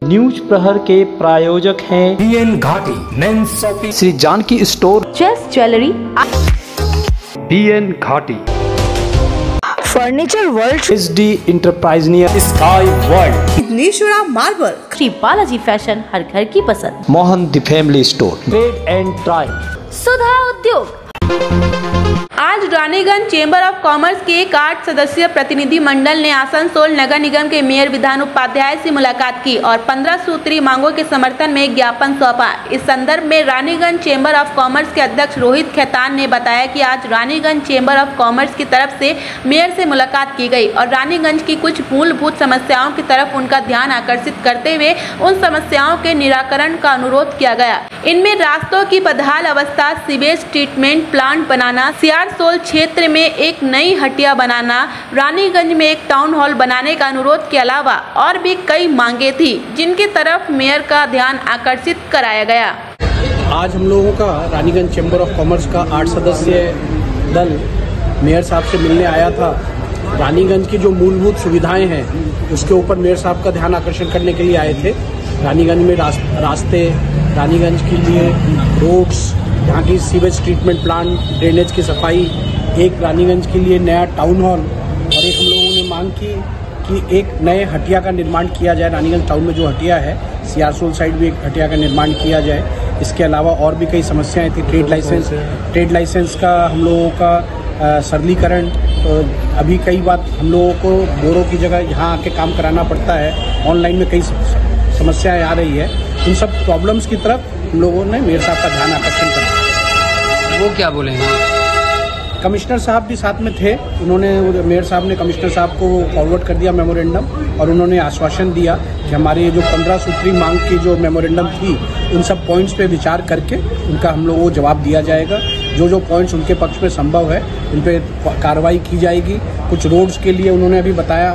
News प्रहर के प्रायोजक हैं BN Ghati, men's shopping, Shri Janaki store, just jewellery, BN Ghati, furniture world, SD enterprise near, sky world, Siddheshwara marble, Shri Balaji fashion, हर घर की पसंद, Mohan the family store, trade and try, Sudha Udyog. आज रानीगंज चेंबर ऑफ कॉमर्स के एक 8 सदस्यीय प्रतिनिधि मंडल ने आसनसोल नगर निगम के मेयर विधान उपाध्याय से मुलाकात की और 15 सूत्री मांगों के समर्थन में ज्ञापन सौंपा। इस संदर्भ में रानीगंज चेंबर ऑफ कॉमर्स के अध्यक्ष रोहित खेतान ने बताया कि आज रानीगंज चेंबर ऑफ कॉमर्स की तरफ से मेयर से मुलाकात की गई और रानीगंज की कुछ मूलभूत समस्याओं की तरफ उनका ध्यान आकर्षित करते हुए उन समस्याओं के निराकरण का अनुरोध किया गया। इनमें रास्तों की बदहाल अवस्था, सीवेज ट्रीटमेंट प्लांट बनाना, सियारसोल क्षेत्र में एक नई हटिया बनाना, रानीगंज में एक टाउन हॉल बनाने का अनुरोध के अलावा और भी कई मांगे थी जिनकी तरफ मेयर का ध्यान आकर्षित कराया गया। आज हम लोगों का रानीगंज चैम्बर ऑफ कॉमर्स का 8 सदस्यीय दल मेयर साहब से मिलने आया था। रानीगंज की जो मूलभूत सुविधाएं हैं उसके ऊपर मेयर साहब का ध्यान आकर्षण करने के लिए आए थे। रानीगंज में रास्ते, रानीगंज के लिए रोड्स, यहाँ की सीवेज ट्रीटमेंट प्लांट, ड्रेनेज की सफाई, एक रानीगंज के लिए नया टाउन हॉल और एक हम लोगों ने मांग की कि एक नए हटिया का निर्माण किया जाए। रानीगंज टाउन में जो हटिया है, सियारसोल साइड भी एक हटिया का निर्माण किया जाए। इसके अलावा और भी कई समस्याएं थी। ट्रेड लाइसेंस का हम लोगों का सरलीकरण, तो अभी कई बात हम लोगों को बोरों की जगह यहाँ आके काम कराना पड़ता है। ऑनलाइन में कई समस्याएं आ रही है। इन सब प्रॉब्लम्स की तरफ हम लोगों ने मेयर साहब का ध्यान आकर्षण करा। वो क्या बोलेंगे? कमिश्नर साहब भी साथ में थे। उन्होंने, मेयर साहब ने कमिश्नर साहब को फॉरवर्ड कर दिया मेमोरेंडम और उन्होंने आश्वासन दिया कि हमारी ये जो 15 सूत्री मांग की जो मेमोरेंडम थी, उन सब पॉइंट्स पे विचार करके उनका हम लोगों को जवाब दिया जाएगा। जो पॉइंट्स उनके पक्ष में संभव है उन पर कार्रवाई की जाएगी। कुछ रोड्स के लिए उन्होंने अभी बताया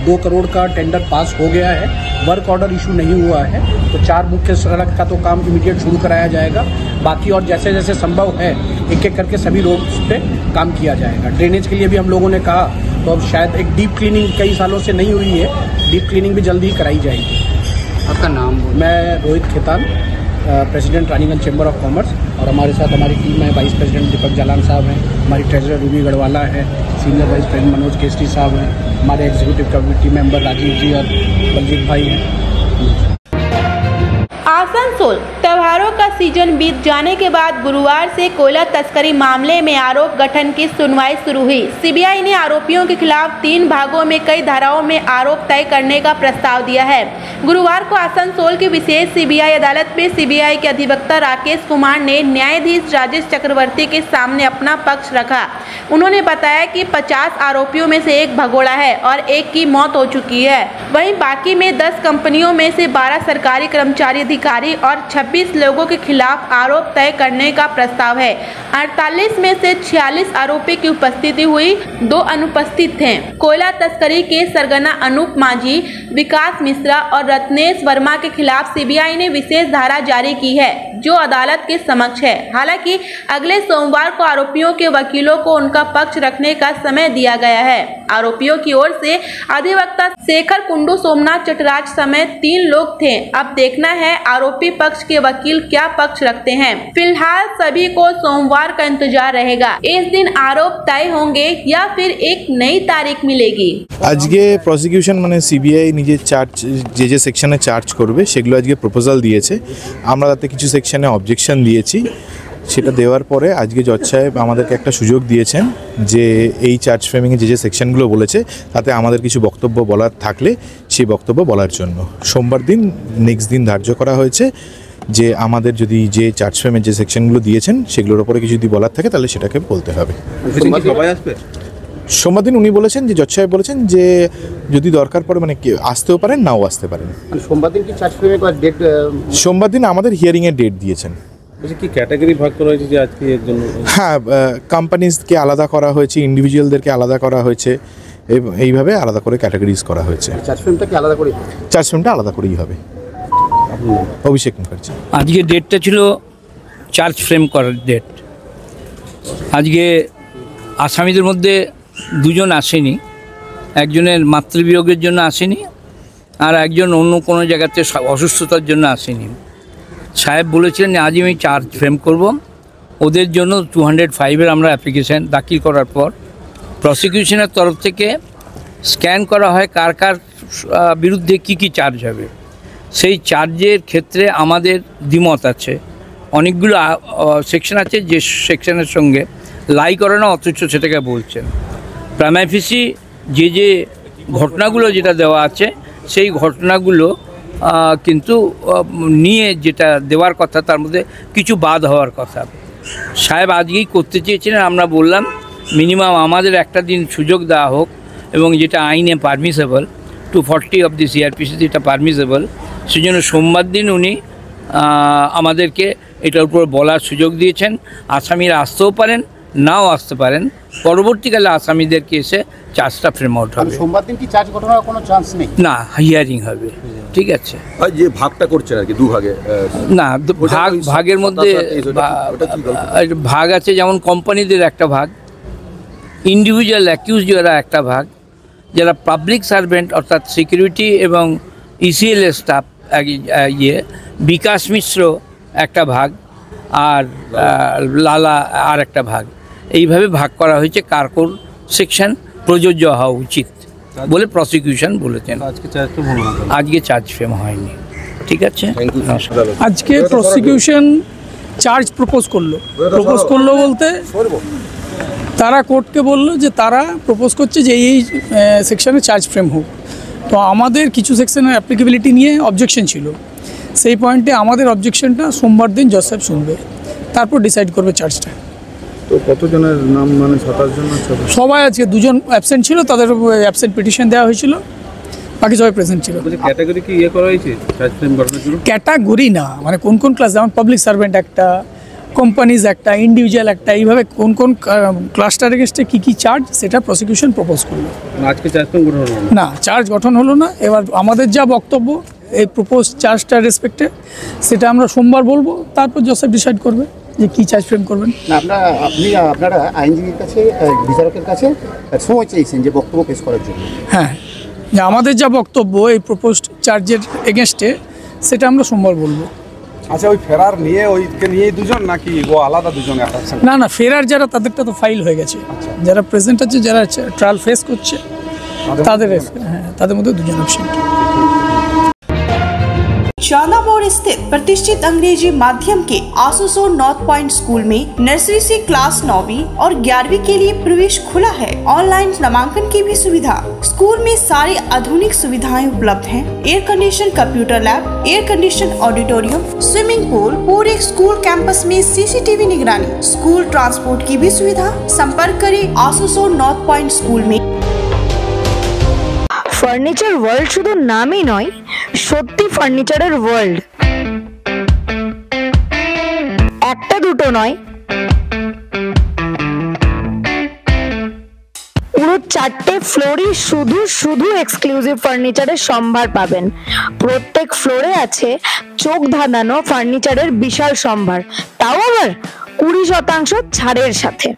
2 करोड़ का टेंडर पास हो गया है, वर्क ऑर्डर इशू नहीं हुआ है, तो 4 मुख्य सड़क का तो काम इमीडिएट शुरू कराया जाएगा। बाकी और जैसे जैसे संभव है एक एक करके सभी रोड्स पे काम किया जाएगा। ड्रेनेज के लिए भी हम लोगों ने कहा, तो अब शायद एक डीप क्लीनिंग कई सालों से नहीं हुई है, डीप क्लीनिंग भी जल्दी ही कराई जाएगी। आपका नाम? मैं Rohit Khetan, president Raniganj chamber of commerce, और हमारे साथ हमारी टीम है। वाइस प्रेसिडेंट दीपक जालान साहब हैं, हमारी ट्रेजरर रूबी गढ़वाला है, senior vice president Manoj Kesari साहब हैं, हमारे एग्जीक्यूटिव कमेटी मेंबर राजीव जी और बलजीत भाई हैं। आसनसोल त्योहारों का सीजन बीत जाने के बाद गुरुवार से कोयला तस्करी मामले में आरोप गठन की सुनवाई शुरू हुई। सीबीआई ने आरोपियों के खिलाफ 3 भागों में कई धाराओं में आरोप तय करने का प्रस्ताव दिया है। गुरुवार को आसनसोल की विशेष सीबीआई अदालत में सीबीआई के अधिवक्ता राकेश कुमार ने न्यायाधीश राजेश चक्रवर्ती के सामने अपना पक्ष रखा। उन्होंने बताया कि 50 आरोपियों में से एक भगोड़ा है और एक की मौत हो चुकी है। वहीं बाकी में 10 कंपनियों में से 12 सरकारी कर्मचारी, अधिकारी और 26 लोगों के खिलाफ आरोप तय करने का प्रस्ताव है। 48 में से 46 आरोपी की उपस्थिति हुई, 2 अनुपस्थित थे। कोयला तस्करी के सरगना अनूप माझी, विकास मिश्रा और रत्नेश वर्मा के खिलाफ सीबीआई ने विशेष धारा जारी की है जो अदालत के समक्ष है। हालांकि अगले सोमवार को आरोपियों के वकीलों को उनका पक्ष रखने का समय दिया गया है। आरोपियों की ओर से अधिवक्ता शेखर कुंडू, सोमनाथ चटराज समेत 3 लोग थे। अब देखना है आरोपी पक्ष के वकील क्या पक्ष रखते हैं। फिलहाल सभी को सोमवार का इंतजार रहेगा। इस दिन आरोप तय होंगे या फिर एक नई तारीख मिलेगी। आज के प्रसिकिউশন মানে সিবিআই নিজে চার্জ যে সেকশনে চার্জ করবে সেগুলো আজকে প্রপোজাল দিয়েছে। আমরা তাতে কিছু সেকশনে অবজেকশন দিয়েছি। সেটা দেওয়ার পরে আজকে জজ সাহেব আমাদেরকে একটা সুযোগ দিয়েছেন যে এই চার্জ ফ্রেমিংয়ে যে সেকশনগুলো বলেছে তাতে আমাদের কিছু বক্তব্য বলার থাকলে সেই বক্তব্য বলার জন্য সোমবার দিন নেক্সট দিন ধার্য করা হয়েছে যে আমাদের যদি যে চার্জ ফ্রেমের যে সেকশনগুলো দিয়েছেন সেগুলোর উপরে কিছু যদি বলার থাকে তাহলে সেটাকে বলতে হবে। সোমবার দিন উনি বলেছেন যে জজ সাহেব বলেছেন যে যদি দরকার পড়ে মানে আসতেও পারেন নাও আসতে পারেন। সোমবার দিন কি চার্জ ফ্রেমের ডেট? সোমবার দিন আমাদের হিয়ারিংয়ের ডেট দিয়েছেন। কি ক্যাটাগরি ভাগ করা হয়েছে যে আজকে এর জন্য? হ্যাঁ, কোম্পানিজকে আলাদা করা হয়েছে, ইন্ডিভিজুয়ালদেরকে আলাদা করা হয়েছে, এইভাবে আলাদা করে ক্যাটাগরিজ করা হয়েছে। চার্জ ফ্রেমটা কি আলাদা করে? চার্জ ফ্রেমটা আলাদা করেই হবে। অভিষেক মুখার্জি। আজকে ডেটটা ছিল চার্জ ফ্রেম করার ডেট। আজকে আসামিদের মধ্যে 2 জন আসেনি, একজনের মাতৃবিয়োগের জন্য আসেনি আর একজন অন্য কোনো জায়গাতে অসুস্থতার জন্য আসেনি। সাহেব বলেছিলেন আজ আমি 4 ফ্রেম করব। ওদের জন্য 205-এর আমরা অ্যাপ্লিকেশান দাখিল করার পর প্রসিকিউশনের তরফ থেকে স্ক্যান করা হয় কার কার বিরুদ্ধে কি চার্জ হবে। সেই চার্জের ক্ষেত্রে আমাদের দ্বিমত আছে। অনেকগুলো সেকশন আছে যে সেকশনের সঙ্গে লাই করে না, অথচ সেটাকে বলছেন। প্রাইমা ফেসি যে ঘটনাগুলো যেটা দেওয়া আছে সেই ঘটনাগুলো কিন্তু নিয়ে যেটা দেওয়ার কথা তার মধ্যে কিছু বাদ হওয়ার কথা। সাহেব আজকেই করতে চেয়েছিলেন, আমরা বললাম মিনিমাম আমাদের একটা দিন সুযোগ দেওয়া হোক, এবং যেটা আইনে পারমিসেবল 240 অফ দি সিআরপিসি যেটা পারমিসেবল, সেজন্য সোমবার দিন উনি আমাদেরকে এটার উপর বলার সুযোগ দিয়েছেন। আসামিরা আসতেও পারেন, নাও আসতে পারেন। পরবর্তীকালে আসামিদেরকে এসে চার্জটা ফ্রেম আউট হবে। সোমবার দিন কি চার্জ ঘটনার কোনো চান্স নেই? না, হিয়ারিং হবে। ঠিক আছে, যে ভাগটা করছেন আর কি দুভাগে, না ভাগের মধ্যে ভাগ আছে, যেমন কোম্পানিদের একটা ভাগ, ইন্ডিভিজুয়াল অ্যাকিউজ যারা একটা ভাগ, যারা পাবলিক সার্ভেন্ট অর্থাৎ সিকিউরিটি এবং ইসিএল স্টাফ বিকাশ মিশ্র একটা ভাগ, আর লালা আর একটা ভাগ। এইভাবে ভাগ করা হয়েছে কার কোন সেকশন প্রযোজ্য হওয়া উচিত বলে প্রসিকিউশন বলেছেন। আজকে চার্জ ফ্রেম হয়নি। ঠিক আছে, আজকে প্রসিকিউশন চার্জ প্রপোজ করলো বলতে তারা কোর্টকে বললো যে তারা প্রপোজ করছে যে এই সেকশনে চার্জ ফ্রেম হোক। তো আমাদের কিছু সেকশনের অ্যাপ্লিকেবিলিটি নিয়ে অবজেকশন ছিল। সেই পয়েন্টে আমাদের অবজেকশনটা সোমবার দিন জজ সাহেব শুনবে, তারপর ডিসাইড করবে চার্জটা। তো কতজনের নাম, মানে 27 জন? সবাই আজকে 2 জন অ্যাবসেন্ট ছিল, তাদের অ্যাবসেন্ট পিটিশন দেওয়া হয়েছিল, বাকি সবাই প্রেজেন্ট ছিল। ক্যাটাগরি কি করা হয়েছে চার্জ ফ্রেম করানোর জন্য? ক্যাটাগরি না, মানে কোন ক্লাস, যেমন পাবলিক সার্ভেন্ট একটা, কোম্পানিজ একটা, ইন্ডিভিজুয়াল একটা, এইভাবে কোন ক্লাস্টার এগেনস্টে কী চার্জ সেটা প্রসিকিউশন প্রপোজ করলো। আজকে চার্জ ফ্রেম গঠন হলো না, চার্জ গঠন হলো না। এবার আমাদের যা বক্তব্য এই প্রপোজ চার্জটার রেসপেক্টে সেটা আমরা সোমবার বলবো, তারপর জজ সাহেব ডিসাইড করবে যে কী চার্জ ফ্রেম করবেন। আপনারা আইনজীবীর কাছে, বিচারকের কাছে সময় চেয়েছেন যে বক্তব্য পেশ করার জন্য? হ্যাঁ, যে আমাদের যা বক্তব্য এই প্রপোজড চার্জের এগেনস্টে সেটা আমরা সোমবার বলবো। আচ্ছা, ওই ফেরার নিয়ে ওইকে নিয়ে 2 জন নাকি ও আলাদা 2 জন? না, ফেরার যারা তাদেরটা তো ফাইল হয়ে গেছে। যারা প্রেজেন্ট আছে, যারা ট্রায়াল ফেস করছে তাদের মধ্যে 2 জন অ্যাবসেন্ট। शाला मोड़ स्थित प्रतिष्ठित अंग्रेजी माध्यम के आसोसोल नॉर्थ पॉइंट स्कूल में नर्सरी से क्लास 9वीं और 11वीं के लिए प्रवेश खुला है। ऑनलाइन नामांकन की भी सुविधा। स्कूल में सारी आधुनिक सुविधाएं उपलब्ध हैं। Air condition computer lab, air condition auditorium, swimming pool, पूरे स्कूल कैंपस में सीसीटीवी निगरानी, स्कूल ट्रांसपोर्ट की भी सुविधा। संपर्क करें आसोसोल नॉर्थ पॉइंट स्कूल में। ফার্নিচার ওয়ার্ল্ড শুধু নামই নয়, সত্যি ফার্নিচারের ওয়ার্ল্ড। একটা দুটো নয়, পুরো 4টে ফ্লোরই শুধু এক্সক্লুসিভ ফার্নিচারের সম্ভার পাবেন। প্রত্যেক ফ্লোরে আছে চোখ ধাঁধানো ফার্নিচারের বিশাল সম্ভার, তাও আবার 20% ছাড়ের সাথে।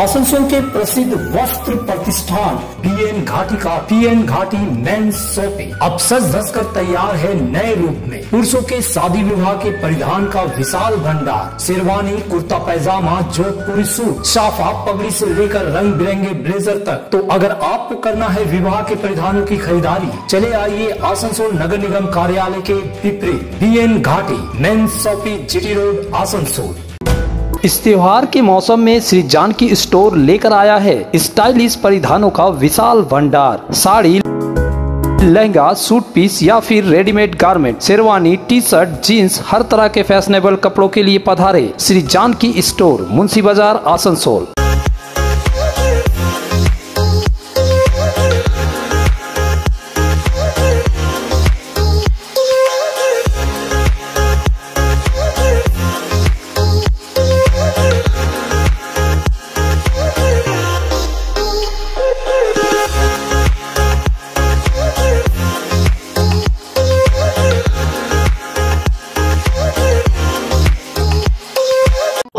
आसनसोल के प्रसिद्ध वस्त्र प्रतिष्ठान पीएन घाटी का पीएन घाटी मेंस शॉपिंग अब सज धज कर तैयार है नए रूप में। पुरुषों के शादी विवाह के परिधान का विशाल भंडार, शेरवानी, कुर्ता पैजामा, जोधपुरी सूट, साफा, पगड़ी से लेकर रंग बिरंगे ब्लेजर तक। तो अगर आपको करना है विवाह के परिधानों की खरीदारी, चले आइए आसनसोल नगर निगम कार्यालय के विपरीत PN Ghati men's shopping, GT road, Asansol. इस त्योहार के मौसम में श्री जानकी स्टोर लेकर आया है स्टाइलिश परिधानों का विशाल भंडार। साड़ी, लहंगा, सूट पीस या फिर readymade garment, sherwani, T shirt, jeans, हर तरह के फैशनेबल कपड़ों के लिए पधारे श्री जानकी स्टोर, मुंशी बाजार, आसनसोल।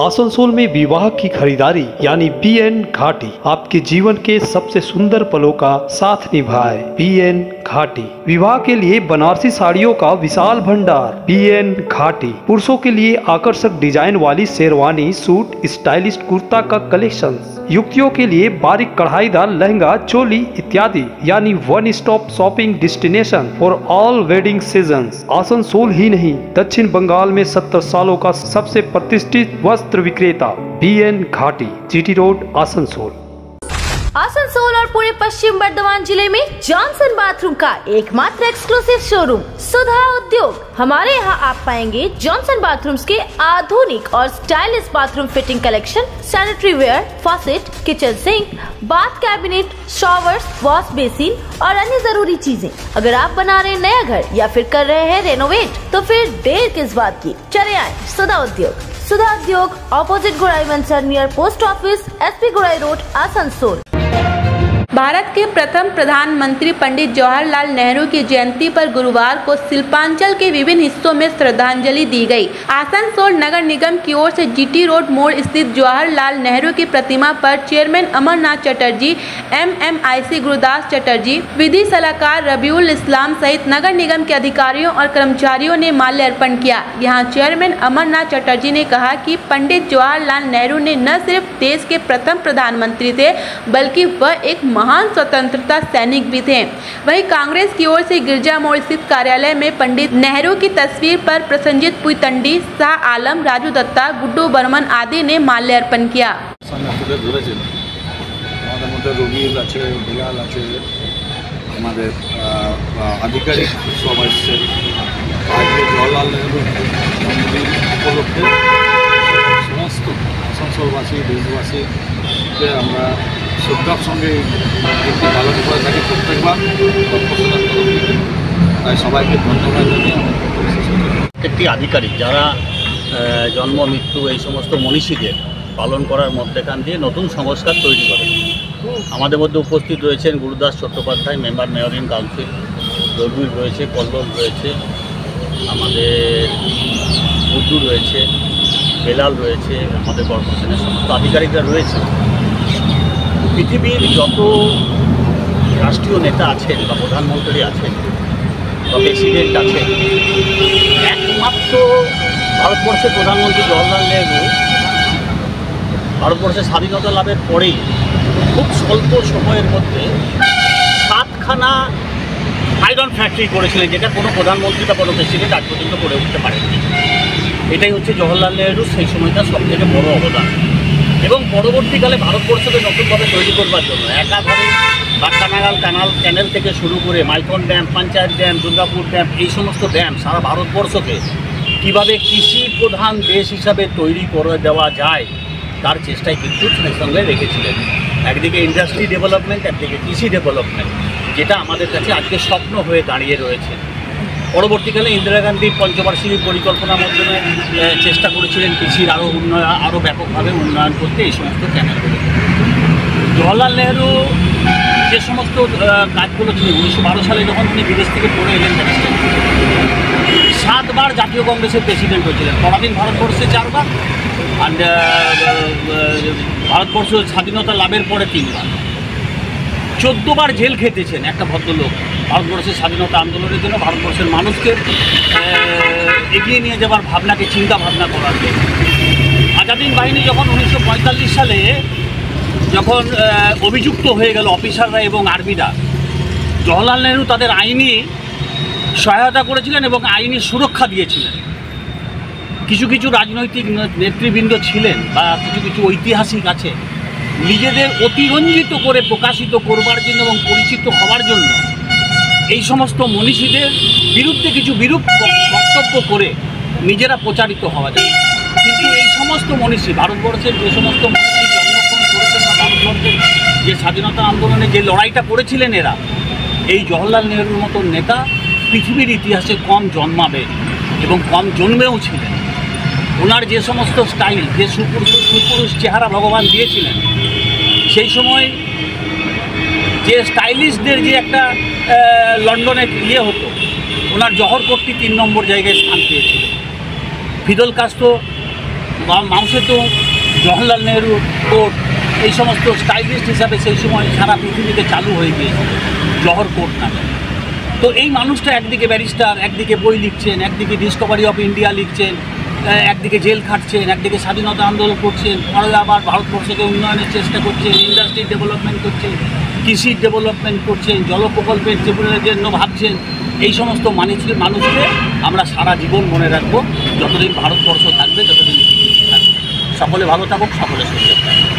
आसनसोल में विवाह की खरीदारी यानी BN घाटी आपके जीवन के सबसे सुंदर पलों का साथ निभाए। BN घाटी विवाह के लिए बनारसी साड़ियों का विशाल भंडार। BN घाटी पुरुषों के लिए आकर्षक डिजाइन वाली शेरवानी, सूट, स्टाइलिश कुर्ता का कलेक्शन, युवतियों के लिए बारीक कढ़ाईदार लहंगा, चोली इत्यादि यानी one stop shopping destination for all wedding seasons. Asansol ही नहीं, दक्षिण बंगाल में 70 सालों का सबसे प्रतिष्ठित वस्त्र विक्रेता BN घाटी, GT रोड, आसनसोल। आसनसोल और पूरे पश्चिम बर्धमान जिले में जॉनसन बाथरूम का एकमात्र एक्सक्लूसिव शोरूम सुधा उद्योग। हमारे यहाँ आप पाएंगे जॉनसन बाथरूम्स के आधुनिक और stylish bathroom fitting collection, sanitary ware, faucet, kitchen sink, bath cabinet, showers, wash basin और अन्य जरूरी चीजें। अगर आप बना रहे हैं नया घर या फिर कर रहे हैं रेनोवेट, तो फिर देर किस बात की, चले आए सुधा उद्योग। सुधा उद्योग ऑपोजिट गुराई वंसर नियर पोस्ट ऑफिस, SP गुराई रोड, आसनसोल। भारत के प्रथम प्रधानमंत्री पंडित जवाहरलाल नेहरू की जयंती पर गुरुवार को शिल्पांचल के विभिन्न हिस्सों में श्रद्धांजलि दी गई। आसनसोल नगर निगम की ओर से GT रोड मोड़ स्थित जवाहरलाल नेहरू की प्रतिमा पर चेयरमैन अमरनाथ चटर्जी, MMIC गुरुदास चटर्जी, विधि सलाहकार रबीउल इस्लाम सहित नगर निगम के अधिकारियों और कर्मचारियों ने माल्यार्पण किया। यहाँ चेयरमैन अमरनाथ चटर्जी ने कहा कि पंडित जवाहरलाल नेहरू ने न सिर्फ देश के प्रथम प्रधानमंत्री थे, बल्कि वह एक महान स्वतंत्रता सैनिक भी थे। वहीं कांग्रेस की ओर से गिरजा मोड़ स्थित कार्यालय में पंडित नेहरू की तस्वीर पर प्रसंजित पुईतंडी, शाह आलम, राजू दत्ता, गुड्डू बर्मन आदि ने माल्यार्पण किया। आधिकारिक सब एसছে जवाहरलाल नेहरू उपलक्षे समस्त आसनसोलवासी देशवासीके আমরা শ্রদ্ধার সঙ্গে পালন করে থাকি প্রত্যেকবার। তাই সবাইকে ধন্যবাদ জানিয়ে প্রত্যেকটি আধিকারিক যারা জন্ম মৃত্যু এই সমস্ত মনীষীদের পালন করার মধ্যেখান দিয়ে নতুন সংস্কার তৈরি করে। আমাদের মধ্যে উপস্থিত রয়েছেন Gurudas Chattopadhyay, member mayor in council, Rabiul রয়েছে, কল্লোল রয়েছে, আমাদের বুদ্ধু রয়েছে, বেলাল রয়েছে, আমাদের কর্পোরেশনের সমস্ত আধিকারিকরা রয়েছে। পৃথিবীর যত রাষ্ট্রীয় নেতা আছেন বা প্রধানমন্ত্রী আছেন বা প্রেসিডেন্ট আছেন, একমাত্র ভারতবর্ষের প্রধানমন্ত্রী জওহরলাল নেহরু ভারতবর্ষের স্বাধীনতা লাভের পরেই খুব স্বল্প সময়ের মধ্যে 7খানা আয়রন ফ্যাক্টরি করেছিলেন, যেটা কোনো প্রধানমন্ত্রী বা কোনো প্রেসিডেন্ট আজ পর্যন্ত করে উঠতে পারেননি। এটাই হচ্ছে জওহরলাল নেহরুর সেই সময়টা সবথেকে বড় অবদান। এবং পরবর্তীকালে ভারতবর্ষকে নতুনভাবে তৈরি করবার জন্য একাধারে বাট্টানাগাল ক্যানেল থেকে শুরু করে Maithon dam, Panchet dam, Durgapur dam, এই সমস্ত ড্যাম সারা ভারতবর্ষকে কীভাবে কৃষি প্রধান দেশ হিসাবে তৈরি করে দেওয়া যায় তার চেষ্টাই কিন্তু সেই সঙ্গে রেখেছিলেন। একদিকে ইন্ডাস্ট্রি ডেভেলপমেন্ট, একদিকে কৃষি ডেভেলপমেন্ট, যেটা আমাদের কাছে আজকে স্বপ্ন হয়ে দাঁড়িয়ে রয়েছে। পরবর্তীকালে ইন্দিরা গান্ধীর পঞ্চবার্ষিকী পরিকল্পনার মাধ্যমে চেষ্টা করেছিলেন কৃষির আরও ব্যাপকভাবে উন্নয়ন করতে এই সমস্ত চ্যানেলগুলো। জওহরলাল নেহরু যে সমস্ত কাজগুলো ছিলেন, 1912 সালে যখন তিনি বিদেশ থেকে পড়ে এলেন, 7বার জাতীয় কংগ্রেসের প্রেসিডেন্ট হয়েছিলেন। পরাধীন ভারতবর্ষে 4বার, আর ভারতবর্ষ স্বাধীনতা লাভের পরে 3বার। 14বার জেল খেটেছেন একটা ভদ্রলোক ভারতবর্ষের স্বাধীনতা আন্দোলনের জন্য, ভারতবর্ষের মানুষকে এগিয়ে নিয়ে যাবার ভাবনাকে চিন্তা ভাবনা করার জন্য। আজাদিন বাহিনী যখন 1945 সালে যখন অভিযুক্ত হয়ে গেল অফিসাররা এবং আর্মিরা, জওহরলাল নেহরু তাদের আইনি সহায়তা করেছিলেন এবং আইনি সুরক্ষা দিয়েছিলেন। কিছু কিছু রাজনৈতিক নেতৃবৃন্দ ছিলেন বা কিছু কিছু ঐতিহাসিক আছে, নিজেদের অতিরঞ্জিত করে প্রকাশিত করবার জন্য এবং পরিচিত হওয়ার জন্য এই সমস্ত মনীষীদের বিরুদ্ধে কিছু বিরূপ বক্তব্য করে নিজেরা প্রচারিত হওয়া যায়। কিন্তু এই সমস্ত মনীষী, ভারতবর্ষের যে সমস্ত মনীষী জন্মগ্রহণ করেছেন বা ভারতবর্ষের যে স্বাধীনতা আন্দোলনে যে লড়াইটা করেছিলেন এরা, এই জওহরলাল নেহরুর মতন নেতা পৃথিবীর ইতিহাসে কম জন্মাবে এবং কম জন্মেও ছিলেন। ওনার যে সমস্ত স্টাইল, যে সুপুরুষ চেহারা ভগবান দিয়েছিলেন, সেই সময় যে স্টাইলিশদের যে একটা লন্ডনে ইয়ে হতো, ওনার জহর কোটটি 3 নম্বর জায়গায় স্থান পেয়েছিল। ফিদেল কাস্ট্রো মানুষের তো জওহরলাল নেহরু কোর্ট এই সমস্ত স্টাইলিস্ট হিসাবে সেই সময় সারা পৃথিবীতে চালু হয়ে গিয়েছে জওহর কোর্ট নামে। তো এই মানুষটা একদিকে ব্যারিস্টার, একদিকে বই লিখছেন, একদিকে ডিসকভারি অফ ইন্ডিয়া লিখছেন, একদিকে জেল খাটছেন, একদিকে স্বাধীনতা আন্দোলন করছেন, পরে আবার ভারতবর্ষকে উন্নয়নের চেষ্টা করছেন, ইন্ডাস্ট্রি ডেভেলপমেন্ট করছেন, কৃষির ডেভেলপমেন্ট করছেন, জল প্রকল্পের জন্য ভাবছেন। এই সমস্ত মানুষকে আমরা সারা জীবন মনে রাখবো, যতদিন ভারতবর্ষ থাকবে, যতদিন পৃথিবী থাকবে। সকলে ভালো থাকুক, সকলে সুস্থ থাকুক।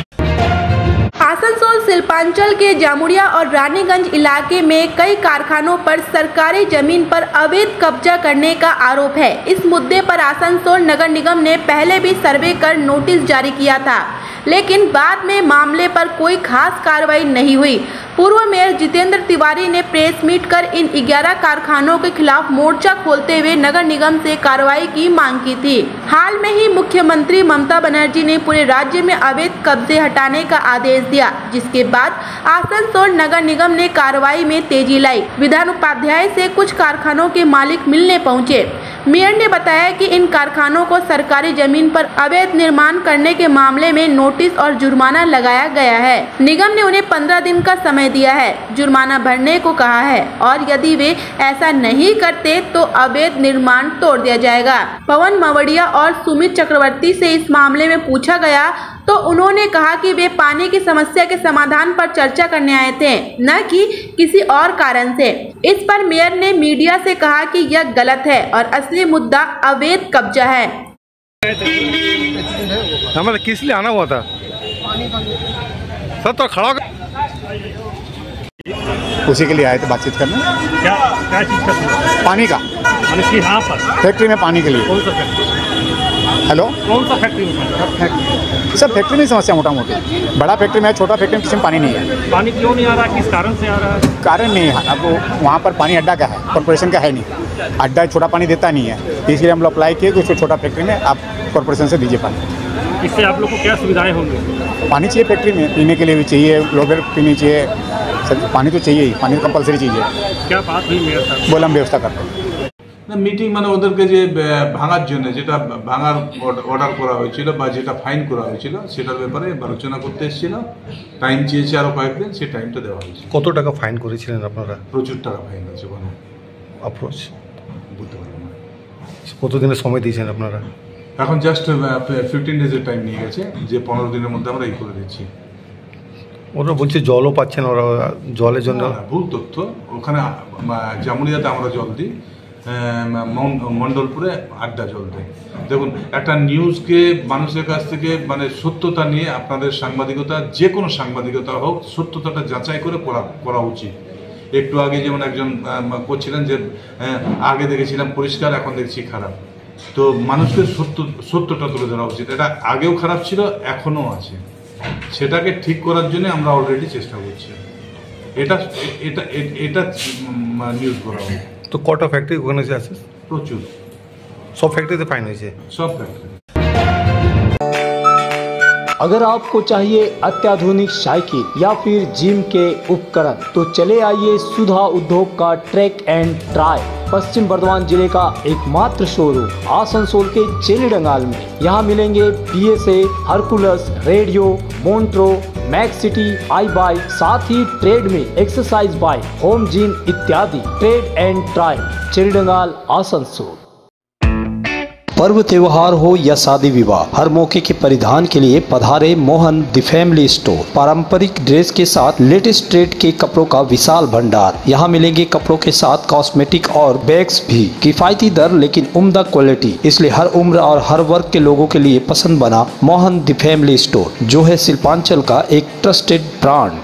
आसनसोल शिल्पांचल के जामुड़िया और रानीगंज इलाके में कई कारखानों पर सरकारी जमीन पर अवैध कब्जा करने का आरोप है। इस मुद्दे पर आसनसोल नगर निगम ने पहले भी सर्वे कर नोटिस जारी किया था, लेकिन बाद में मामले पर कोई खास कार्रवाई नहीं हुई। पूर्व मेयर जितेंद्र तिवारी ने प्रेस मीट कर इन 11 कारखानों के खिलाफ मोर्चा खोलते हुए नगर निगम से कार्रवाई की मांग की थी। हाल में ही मुख्यमंत्री ममता बनर्जी ने पूरे राज्य में अवैध कब्जे हटाने का आदेश दिया, जिसके बाद आसनसोल नगर निगम ने कार्रवाई में तेजी लाई। विधान उपाध्याय से कुछ कारखानों के मालिक मिलने पहुंचे। मेयर ने बताया कि इन कारखानों को सरकारी जमीन पर अवैध निर्माण करने के मामले में नोटिस और जुर्माना लगाया गया है। निगम ने उन्हें 15 दिन का समय दिया है, जुर्माना भरने को कहा है, और यदि वे ऐसा नहीं करते तो अवैध निर्माण तोड़ दिया जाएगा। पवन मवड़िया और सुमित चक्रवर्ती से इस मामले में पूछा गया तो उन्होंने कहा कि वे पानी की समस्या के समाधान पर चर्चा करने आए थे, न कि किसी और कारण से। इस पर मेयर ने मीडिया से कहा कि यह गलत है और असली मुद्दा अवैध कब्जा है। हमें किस लिए आना हुआ था सर? तो खड़ा उसी के लिए आए थे बातचीत करने। क्या क्या चीज़ का? पानी का। यहाँ पर फैक्ट्री में पानी के लिए। कौन सा फैक्ट्री? हेलो, कौन सा फैक्ट्री में? सब फैक्ट्री में समस्या मोटा मोटी। बड़ा फैक्ट्री में, छोटा फैक्ट्री में किसी में पानी नहीं है। पानी क्यों नहीं आ रहा? किस कारण से आ रहा है? कारण नहीं है। अब वहाँ पर पानी अड्डा का है, कॉर्पोरेशन का है नहीं। अड्डा छोटा पानी देता नहीं है, इसलिए हम लोग अप्लाई किए कि उसको छोटा फैक्ट्री में आप कॉर्पोरेशन से दीजिए पानी। इससे आप लोग को क्या सुविधाएं होंगी? पानी चाहिए फैक्ट्री में, पीने के लिए भी चाहिए, लोग पीनी चाहिए, पानी तो चाहिए ही, पानी कंपलसरी चाहिए। क्या बात हुई मेयर साहब? बोला हम व्यवस्था करते हैं। মিটিং মানে ওদেরকে যে ভাঙার জন্য যেটা ভাঙার অর্ডার করা হয়েছিল বা যেটা ফাইন করা হয়েছিল সেটার ব্যাপারে আলোচনা করতে এসেছিল। টাইম চেয়েছে আরও কয়েকদিন, সেই টাইমটা দেওয়া হয়েছে। কত টাকা ফাইন করেছিলেন আপনারা? প্রচুর টাকা ফাইন আছে, কোনো অ্যাপ্রোচ বুঝতে পারবো না। কতদিনের সময় দিয়েছেন আপনারা? এখন জাস্ট 15 ডেজের টাইম নিয়ে গেছে, যে 15 দিনের মধ্যে আমরা এই করে দিচ্ছি। ওরা বলছে জলও পাচ্ছেন ওরা, জলের জন্য ভুল তথ্য। ওখানে জামুরিয়াতে আমরা জল দিই, মন্ডলপুরে আড্ডা জল দেয়। দেখুন, একটা নিউজকে মানুষের কাছ থেকে মানে সত্যতা নিয়ে আপনাদের সাংবাদিকতা, যে কোনো সাংবাদিকতা হোক, সত্যতাটা যাচাই করে করা উচিত। একটু আগে যেমন একজন করছিলেন যে আগে দেখেছিলাম পরিষ্কার, এখন দেখছি খারাপ। তো মানুষকে সত্যটা তুলে ধরা উচিত। এটা আগেও খারাপ ছিল, এখনও আছে। সেটাকে ঠিক করার জন্য আমরা অলরেডি চেষ্টা করছি। এটা এটা এটা নিউজ করা হবে। তো কটা ফ্যাক্টরি ওখানে আছে? প্রচুর, সব ফ্যাক্টরিতে ফাইন হয়েছে, সব ফ্যাক্টরি। अगर आपको चाहिए अत्याधुनिक साइकिल या फिर जिम के उपकरण तो चले आइए सुधा उद्योग का ट्रैक एंड ट्राई। पश्चिम बर्धमान जिले का एकमात्र शोरूम आसनसोल के चेली डंगाल में। यहाँ मिलेंगे PSA, Hercules, radio, Montra, Max City, I bike, साथ ही ट्रेड में एक्सरसाइज बाइक, होम जिम इत्यादि। Trade and try, Chelidanga, Asansol. पर्व त्योहार हो या शादी विवाह, हर मौके के परिधान के लिए पधारे मोहन द फैमिली स्टोर। पारंपरिक ड्रेस के साथ लेटेस्ट ट्रेड के कपड़ों का विशाल भंडार। यहाँ मिलेंगे कपड़ों के साथ कॉस्मेटिक और बैग्स भी। किफायती दर लेकिन उम्दा क्वालिटी, इसलिए हर उम्र और हर वर्ग के लोगों के लिए पसंद बना मोहन द फैमिली स्टोर, जो है शिल्पांचल का एक ट्रस्टेड ब्रांड।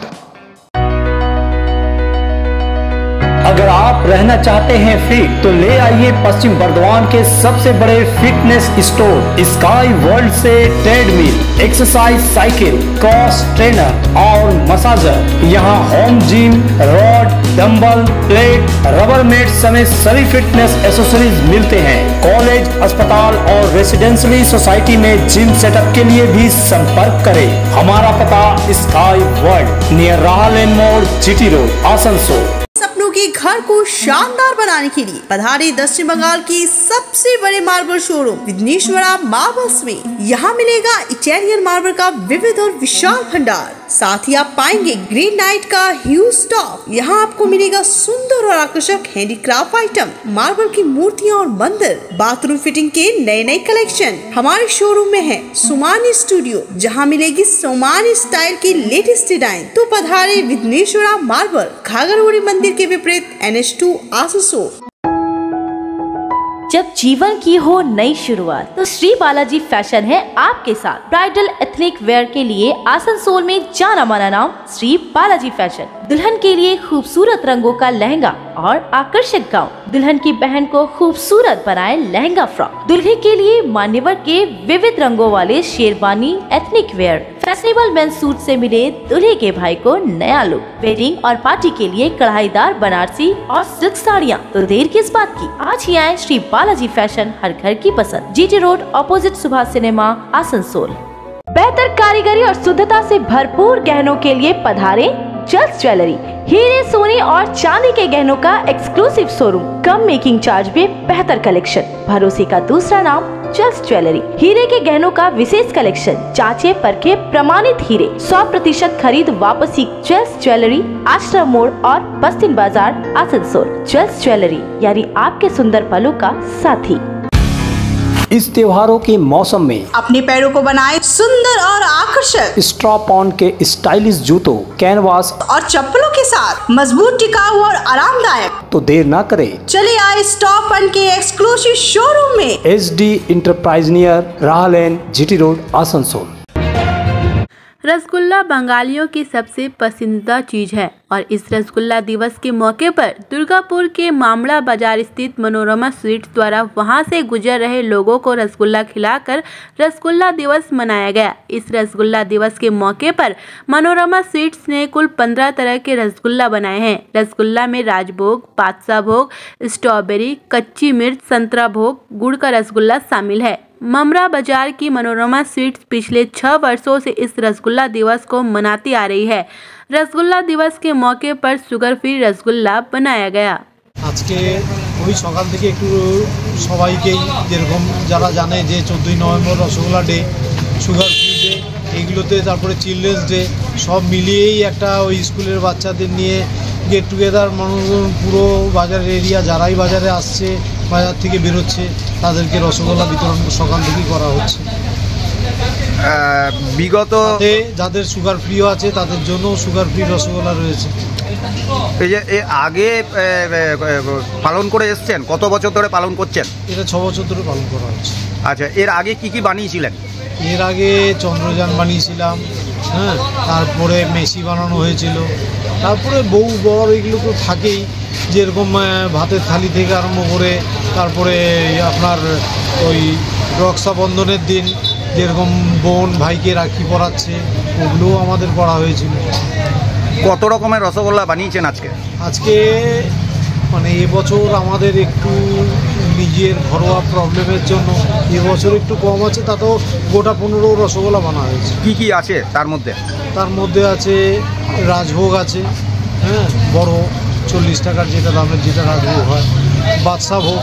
अगर आप रहना चाहते हैं फिट तो ले आइए पश्चिम बर्धमान के सबसे बड़े फिटनेस स्टोर स्काई वर्ल्ड से treadmill, exercise cycle, cross trainer और मसाजर। यहाँ home gym, rod, dumbbell, plate, rubber mat समेत सभी फिटनेस एसेसरीज मिलते हैं। कॉलेज, अस्पताल और रेसिडेंशियली सोसाइटी में जिम सेटअप के लिए भी संपर्क करें। हमारा पता स्काई वर्ल्ड, नियर राहल मोड़, GT रोड, आसनसोल। सपनों अपनों के घर को शानदार बनाने के लिए पधारे दक्षिण बंगाल की सबसे बड़े मार्बल शोरूम विघ्नेश्वरा मार्बल्स में। यहाँ मिलेगा इटालियन मार्बल का विविध और विशाल भंडार, साथ ही आप पाएंगे ग्रेनाइट का ह्यूज स्टॉक। यहाँ आपको मिलेगा सुंदर और आकर्षक हैंडीक्राफ्ट आइटम, मार्बल की मूर्तियाँ और मंदिर, बाथरूम फिटिंग के नए नए कलेक्शन। हमारे शोरूम में है सोमानी स्टूडियो, जहाँ मिलेगी सोमानी स्टाइल की लेटेस्ट डिजाइन। तो पधारे विघ्नेश्वरा मार्बल, घाघरगुड़ी मंदिर के विपरीत NH2 आसनसोल। जब जीवन की हो नई शुरुआत तो श्री बालाजी फैशन है आपके साथ। ब्राइडल एथनिक वेयर के लिए आसनसोल में जाना माना नाम श्री बालाजी फैशन। दुल्हन के लिए खूबसूरत रंगों का लहंगा और आकर्षक गाउन, दुल्हन की बहन को खूबसूरत बनाए लहंगा फ्रॉक, दुल्हे के लिए मान्यवर के विविध रंगों वाले sherwani ethnic wear, fashionable men's suit से मिले दुल्हे के भाई को नया लुक, वेडिंग और पार्टी के लिए कढ़ाईदार बनारसी और सिल्क साड़ियाँ। तो देर किस बात की, आज ही आए श्री बालाजी फैशन, हर घर की पसंद, GT road opposite Subhash cinema Asansol. बेहतर कारीगरी और शुद्धता से भरपूर गहनों के लिए पधारे जल्स ज्वेलरी। हीरे, सोने और चांदी के गहनों का एक्सक्लूसिव शोरूम, कम मेकिंग चार्ज में बेहतर कलेक्शन, भरोसे का दूसरा नाम जल्स ज्वेलरी। हीरे के गहनों का विशेष कलेक्शन, जांचे परखे प्रमाणित हीरे, 100% खरीद वापसी। जल्स ज्वेलरी, आश्रम मोड़ और बस्तिन बाजार आसनसोल। जल्स ज्वेलरी यानी आपके सुंदर पलों का साथी। इस त्योहारों के मौसम में अपने पैरों को बनाए सुंदर और आकर्षक स्ट्रॉप ऑन के स्टाइलिश जूतों, कैनवास और चप्पलों के साथ मजबूत, टिकाऊ और आरामदायक। तो देर ना करें, चले आए स्टॉप ऑन के एक्सक्लूसिव शोरूम में, SD इंटरप्राइज नियर राह लेन, GT रोड आसनसोल। रसगुल्ला बंगालियों की सबसे पसंदीदा चीज़ है और इस रसगुल्ला दिवस के मौके पर दुर्गापुर के मामड़ा बाजार स्थित मनोरमा स्वीट्स द्वारा वहां से गुजर रहे लोगों को रसगुल्ला खिलाकर रसगुल्ला दिवस मनाया गया। इस रसगुल्ला दिवस के मौके पर मनोरमा स्वीट्स ने कुल 15 तरह के रसगुल्ला बनाए हैं। रसगुल्ला में राजभोग, बादशाह भोग, स्ट्रॉबेरी, कच्ची मिर्च, संतरा भोग, गुड़ का रसगुल्ला शामिल है। ममरा बाजार की मनोरमा स्वीट्स पिछले 6 वर्षों से इस रसगुल्ला दिवस को मनाती आ रही है। रसगुल्ला दिवस के मौके पर शुगर फ्री रसगुल्ला बनाया गया। आज के ওই সকাল থেকে একটু সবাইকেই যেরকম যারা জানে যে 14ই November rasgulla day, sugar free day, এইগুলোতে তারপরে চিলড্রেন্স ডে সব মিলিয়েই একটা ওই স্কুলের বাচ্চাদের নিয়ে গেট টুগেদার মানুষজন পুরো বাজারের এরিয়া যারাই বাজারে আসছে, বাজার থেকে বেরোচ্ছে, তাদেরকে রসগোল্লা বিতরণ সকাল থেকেই করা হচ্ছে। বিগত যাদের সুগার ফ্রিও আছে তাদের জন্য সুগার ফ্রি রসগোল্লা রয়েছে। এই যে এর আগে পালন করে এসছেন, কত বছর ধরে পালন করছেন? এটা 6 বছর ধরে পালন করা হচ্ছে। আচ্ছা, এর আগে কি কি বানিয়েছিলেন? এর আগে চন্দ্রযান বানিয়েছিলাম, হ্যাঁ, তারপরে মেসি বানানো হয়েছিল, তারপরে বউ বর এগুলো তো থাকেই, যেরকম ভাতের থালি থেকে আরম্ভ করে তারপরে আপনার ওই রক্ষাবন্ধনের দিন যেরকম বোন ভাইকে রাখি পরাচ্ছে, ওগুলোও আমাদের করা হয়েছিল। কত রকমের রসগোল্লা বানিয়েছেন আজকে? আজকে মানে এবছর আমাদের একটু নিজের ঘরোয়া প্রবলেমের জন্য এবছর একটু কম আছে, তাতেও গোটা 15 রসগোল্লা বানা হয়েছে। কি কি আছে তার মধ্যে? তার মধ্যে আছে রাজভোগ আছে, হ্যাঁ, বড় 40 টাকার যেটা দামের যেটা রাজভোগ হয়, বাদশাহ ভোগ,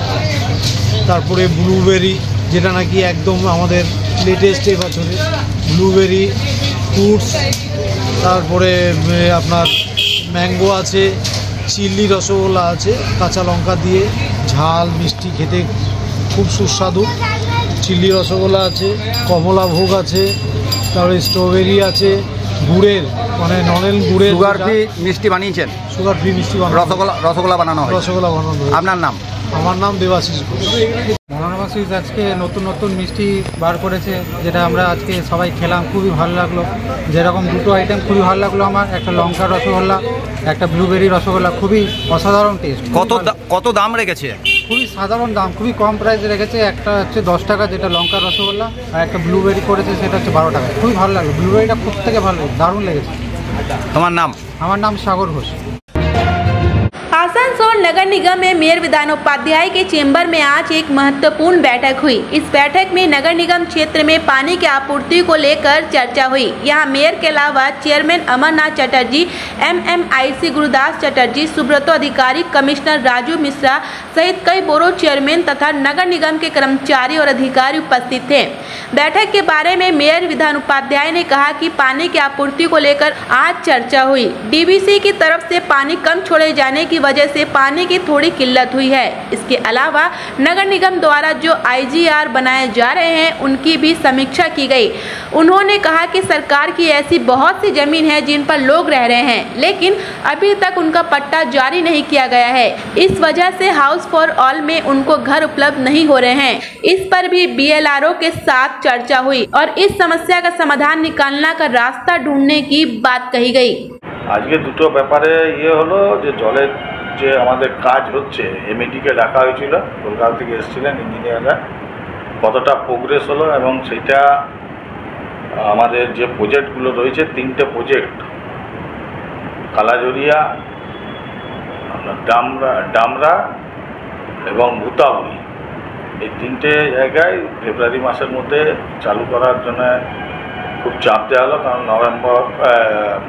তারপরে ব্লুবেরি যেটা নাকি একদম আমাদের লেটেস্ট এবছরে, ব্লুবেরি, ফ্রুটস, তারপরে আপনার ম্যাঙ্গো আছে, চিল্লি রসগোল্লা আছে, কাঁচা লঙ্কা দিয়ে ঝাল মিষ্টি খেতে খুব সুস্বাদু চিল্লি রসগোল্লা আছে, কমলা ভোগ আছে, তারপরে স্ট্রবেরি আছে, গুড়ের মানে নলেন গুড়ের সুগার ফ্রি মিষ্টি বানিয়েছেন? সুগার ফ্রি মিষ্টি বানানো, রসগোল্লা বানানো হয়। রসগোল্লা বানানো। আপনার নাম? আমার নাম দেবাশিস ঘোষ। মনোরমা সুইটস আজকে নতুন নতুন মিষ্টি বার করেছে, যেটা আমরা আজকে সবাই খেলাম, খুবই ভালো লাগলো। যেরকম দুটো আইটেম খুবই ভালো লাগলো আমার, একটা লঙ্কা রসগোল্লা, একটা ব্লুবেরি রসগোল্লা, খুবই অসাধারণ টেস্ট। কত দাম রেখেছে? খুবই সাধারণ দাম, খুবই কম প্রাইসে রেখেছে। একটা হচ্ছে 10 টাকা যেটা লঙ্কা রসগোল্লা, আর একটা ব্লুবেরি করেছে সেটা হচ্ছে 12 টাকা। খুবই ভালো লাগলো, ব্লুবেরিটা খুব থেকে ভালো, দারুণ লেগেছে। তোমার নাম? আমার নাম সাগর ঘোষ। आसनसोल आसनसोल नगर निगम में मेयर विधानोपाध्याय के चेंबर में आज एक महत्वपूर्ण बैठक हुई। इस बैठक में नगर निगम क्षेत्र में पानी की आपूर्ति को लेकर चर्चा हुई। यहां मेयर के अलावा चेयरमैन अमरनाथ चटर्जी, MMIC गुरुदास चटर्जी, सुब्रतो अधिकारी, कमिश्नर राजू मिश्रा सहित कई बोरो चेयरमैन तथा नगर निगम के कर्मचारी और अधिकारी उपस्थित थे। बैठक के बारे में मेयर विधानोपाध्याय ने कहा कि पानी की आपूर्ति को लेकर आज चर्चा हुई। DBC की तरफ से पानी कम छोड़े जाने की वजह से पानी की थोड़ी किल्लत हुई है। इसके अलावा नगर निगम द्वारा जो IGR बनाए जा रहे हैं उनकी भी समीक्षा की गई। उन्होंने कहा कि सरकार की ऐसी बहुत सी जमीन है जिन पर लोग रह रहे हैं, लेकिन अभी तक उनका पट्टा जारी नहीं किया गया है। इस वजह से हाउस फॉर ऑल में उनको घर उपलब्ध नहीं हो रहे हैं। इस पर भी BLRO के साथ चर्चा हुई और इस समस्या का समाधान निकालने का रास्ता ढूंढने की बात कही गई। আজকে দুটো ব্যাপারে হলো যে জলের যে আমাদের কাজ হচ্ছে MED-কে ডাকা হয়েছিল, কলকাতা থেকে এসেছিলেন ইঞ্জিনিয়াররা, কতটা প্রোগ্রেস হলো এবং সেটা আমাদের যে প্রজেক্টগুলো রয়েছে 3টে প্রজেক্ট কালাজরিয়া, ডামরা এবং ভূতাবুড়ি, এই 3টে জায়গায় ফেব্রুয়ারি মাসের মধ্যে চালু করার জন্য খুব চাপ দেওয়া হলো, কারণ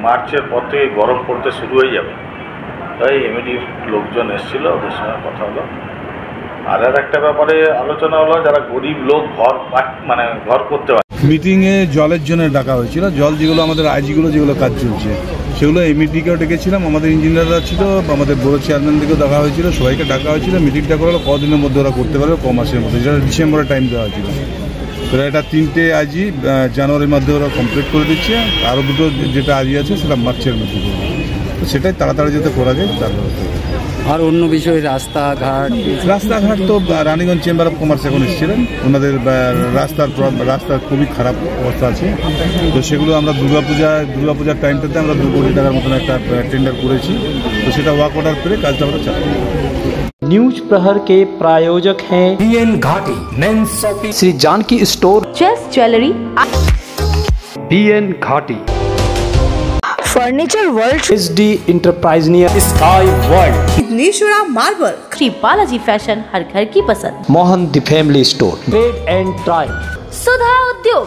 মার্চের পর থেকে গরম পড়তে শুরু হয়ে যাবে। তাই MED-র লোকজন এসেছিল, ওদের সঙ্গে কথা হলো। আর একটা ব্যাপারে আলোচনা হলো, যারা গরিব লোক ঘর করতে পারে। মিটিংয়ে জলের জন্য ডাকা হয়েছিল। জল যেগুলো আমাদের আইজিগুলো যেগুলো কাজ চলছে সেগুলো MED-কেও ডেকেছিলাম, আমাদের ইঞ্জিনিয়াররা ছিল, আমাদের বড় চেয়ারম্যানদেরকেও ডাকা হয়েছিল, সবাইকে ডাকা হয়েছিল। মিটিংটা করা হলো কদিনের মধ্যে ওরা করতে পারবে, মাসের মধ্যে, যেটা ডিসেম্বরে টাইম দেওয়া হয়েছিল। তো এটা 3টে আইজি জানুয়ারির মধ্যে ওরা কমপ্লিট করে দিচ্ছে, আরও দুটো যেটা আইজি আছে সেটা মার্চের মধ্যে করবে। তো সেটাই তাড়াতাড়ি যাতে করা যায় তার ব্যবস্থা। আর অন্য বিষয়ে রাস্তাঘাট তো রানীগঞ্জ চেম্বার অফ কমার্স এখন এসেছিলেন, ওনাদের রাস্তার খুবই খারাপ অবস্থা আছে। তো সেগুলো আমরা দুর্গাপূজার টাইমটাতে আমরা 2 কোটি টাকার মতন একটা টেন্ডার করেছি। তো সেটা ওয়ার্ক অর্ডার করে কাজটা আমরা চালাবো। न्यूज प्रहर के प्रायोजक हैं BN Ghati men's shopping, Shri Janaki store, chase jewellery, BN Ghati, furniture world, SD enterprise near sky world, Vighneshwara marble, Shri Balaji fashion, हर घर की पसंद, Mohan the family store, trade and try, Sudha उद्योग,